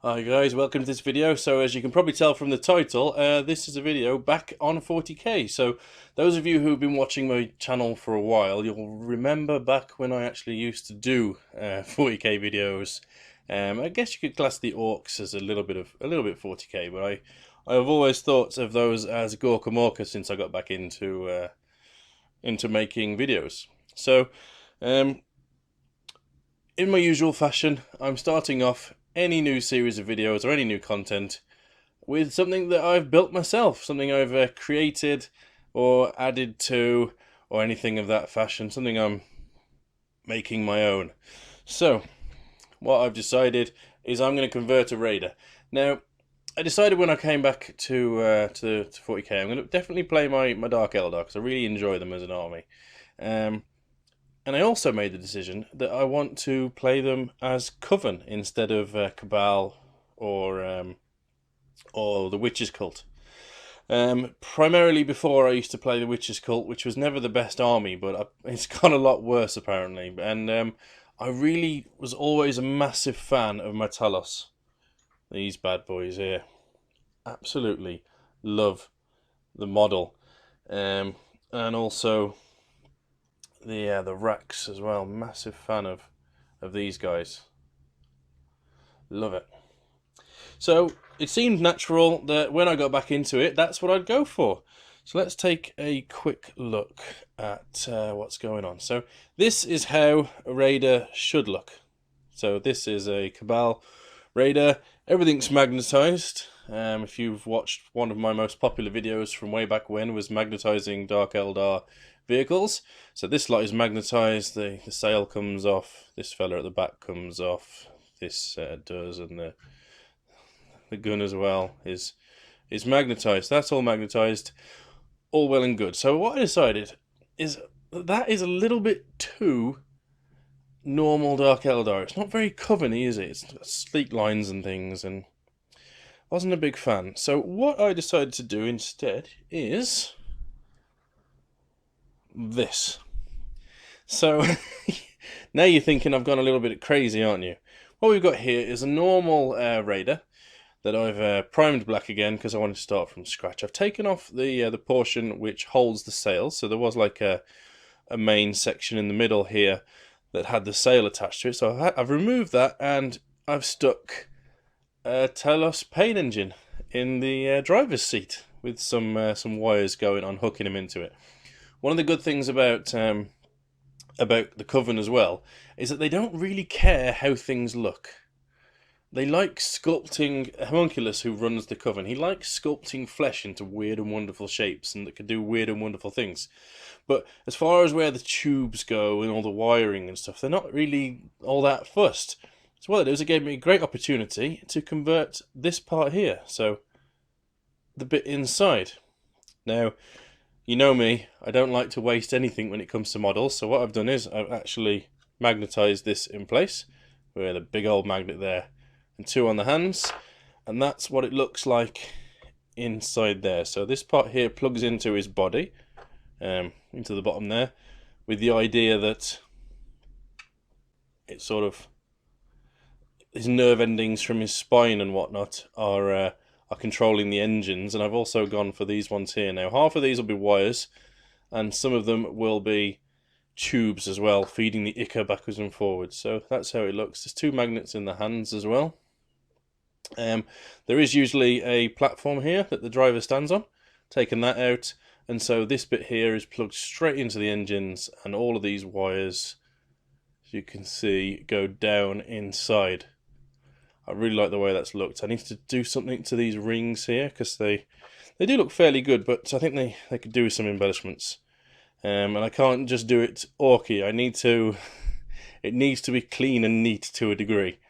Hi guys, welcome to this video. So as you can probably tell from the title, this is a video back on 40k. So those of you who've been watching my channel for a while, you'll remember back when I actually used to do 40k videos. I guess you could class the orcs as a little bit 40k, but I've always thought of those as Gorka Morka since I got back into making videos. So in my usual fashion, I'm starting off any new series of videos or any new content with something that I've built myself, something I've created or added to, or anything of that fashion, something I'm making my own. So what I've decided is I'm going to convert a raider. Now I decided when I came back to 40k, I'm going to definitely play my Dark Eldar because I really enjoy them as an army. And I also made the decision that I want to play them as Coven instead of Cabal or the Witches Cult. Primarily before I used to play the Witches Cult, which was never the best army, but it's got a lot worse apparently. And I really was always a massive fan of my Talos. These bad boys here. Absolutely love the model. And also the racks as well. Massive fan of these guys. Love it. So it seemed natural that when I got back into it, that's what I'd go for. So let's take a quick look at what's going on. So this is how a raider should look. So this is a Cabal raider. Everything's magnetized. If you've watched one of my most popular videos from way back when, was magnetizing Dark Eldar vehicles. So this lot is magnetized, the sail comes off, this fella at the back comes off, this does, and the gun as well is magnetized. That's all magnetized, all well and good. So what I decided is that is a little bit too normal Dark Eldar. It's not very Coven-y, is it? It's got sleek lines and things, and I wasn't a big fan. So what I decided to do instead is this. So now you're thinking I've gone a little bit crazy, aren't you? What we've got here is a normal raider that I've primed black again because I wanted to start from scratch. I've taken off the portion which holds the sails. So there was like a main section in the middle here that had the sail attached to it. So I've removed that and I've stuck a Talos paint engine in the driver's seat with some wires going on, hooking them into it. One of the good things about the Coven as well is that they don't really care how things look. They like sculpting. Homunculus, who runs the Coven, he likes sculpting flesh into weird and wonderful shapes and that can do weird and wonderful things. But as far as where the tubes go and all the wiring and stuff, they're not really all that fussed. So what it is, it gave me a great opportunity to convert this part here, so the bit inside. Now, you know me, I don't like to waste anything when it comes to models, so what I've done is I've actually magnetized this in place with a big old magnet there and two on the hands, and that's what it looks like inside there. So this part here plugs into his body, into the bottom there, with the idea that it's sort of his nerve endings from his spine and whatnot are controlling the engines. And I've also gone for these ones here. Now half of these will be wires and some of them will be tubes as well, feeding the Ica backwards and forwards. So that's how it looks. There's two magnets in the hands as well. There is usually a platform here that the driver stands on. Taken that out, and so this bit here is plugged straight into the engines, and all of these wires, as you can see, go down inside. I really like the way that's looked. I need to do something to these rings here because they do look fairly good, but I think they could do with some embellishments. And I can't just do it orky. It needs to be clean and neat to a degree.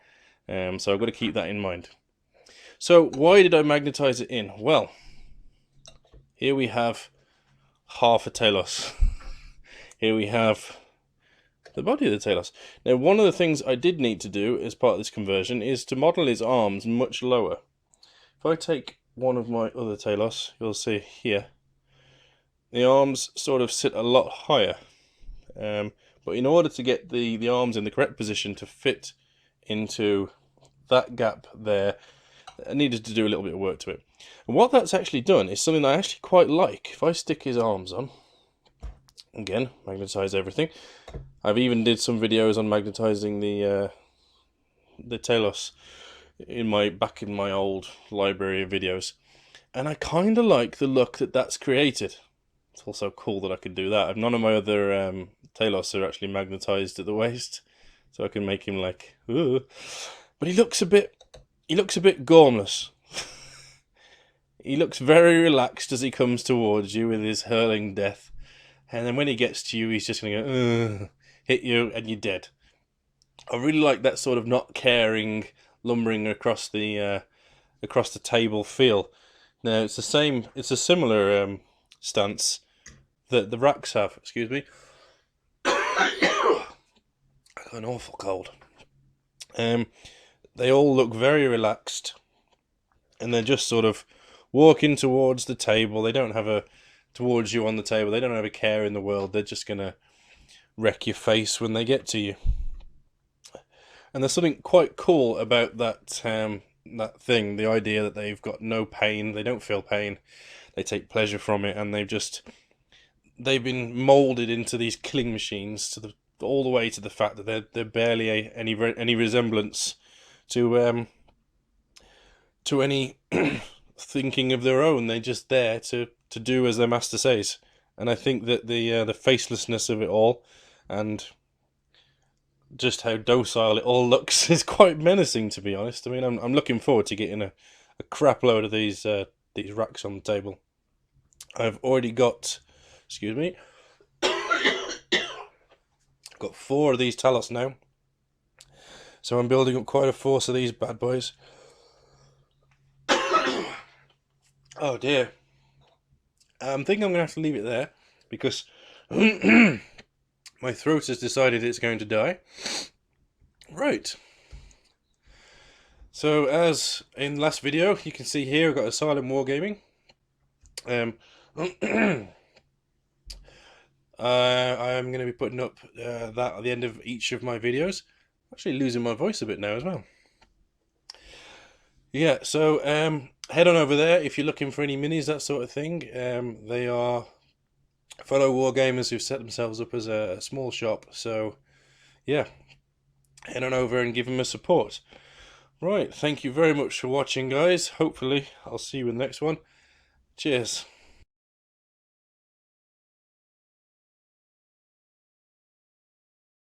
So I've got to keep that in mind. So why did I magnetize it in? Well, here we have half a Talos. Here we have the body of the Talos. Now, one of the things I did need to do as part of this conversion is to model his arms much lower. If I take one of my other Talos, you'll see here, the arms sort of sit a lot higher. But in order to get the arms in the correct position to fit into that gap there, I needed to do a little bit of work to it. And what that's actually done is something I actually quite like. If I stick his arms on, again, magnetize everything. I've even did some videos on magnetizing the Telos back in my old library of videos, and I kind of like the look that that's created. It's also cool that I could do that. None of my other Telos are actually magnetized at the waist, so I can make him like, ooh. But he looks a bit gormless. He looks very relaxed as he comes towards you with his hurling death, and then when he gets to you, he's just gonna go, hit you, and you're dead. I really like that sort of not caring, lumbering across the table feel. Now it's a similar stance that the racks have. Excuse me. I got an awful cold. They all look very relaxed, and they're just sort of walking towards the table. They don't have towards you on the table. They don't have a care in the world. They're just gonna wreck your face when they get to you. And there's something quite cool about that thing, the idea that they've got no pain, they don't feel pain, they take pleasure from it, and they've been moulded into these killing machines all the way to the fact that they're barely any resemblance to any thinking of their own. They're just there to do as their master says. And I think that the facelessness of it all, and just how docile it all looks, is quite menacing, to be honest. I mean, I'm looking forward to getting a crap load of these racks on the table. I've already got, excuse me, I've got 4 of these Talos now, so I'm building up quite a force of these bad boys. Oh dear. I think I'm going to have to leave it there, because my throat has decided it's going to die. Right. So, as in last video, you can see here I've got Asylum Wargaming. I'm going to be putting up that at the end of each of my videos. I'm actually losing my voice a bit now as well. Yeah, so head on over there if you're looking for any minis, that sort of thing. They are fellow wargamers who've set themselves up as a small shop, so yeah, head on over and give them a support. Right, thank you very much for watching, guys. Hopefully I'll see you in the next one. Cheers.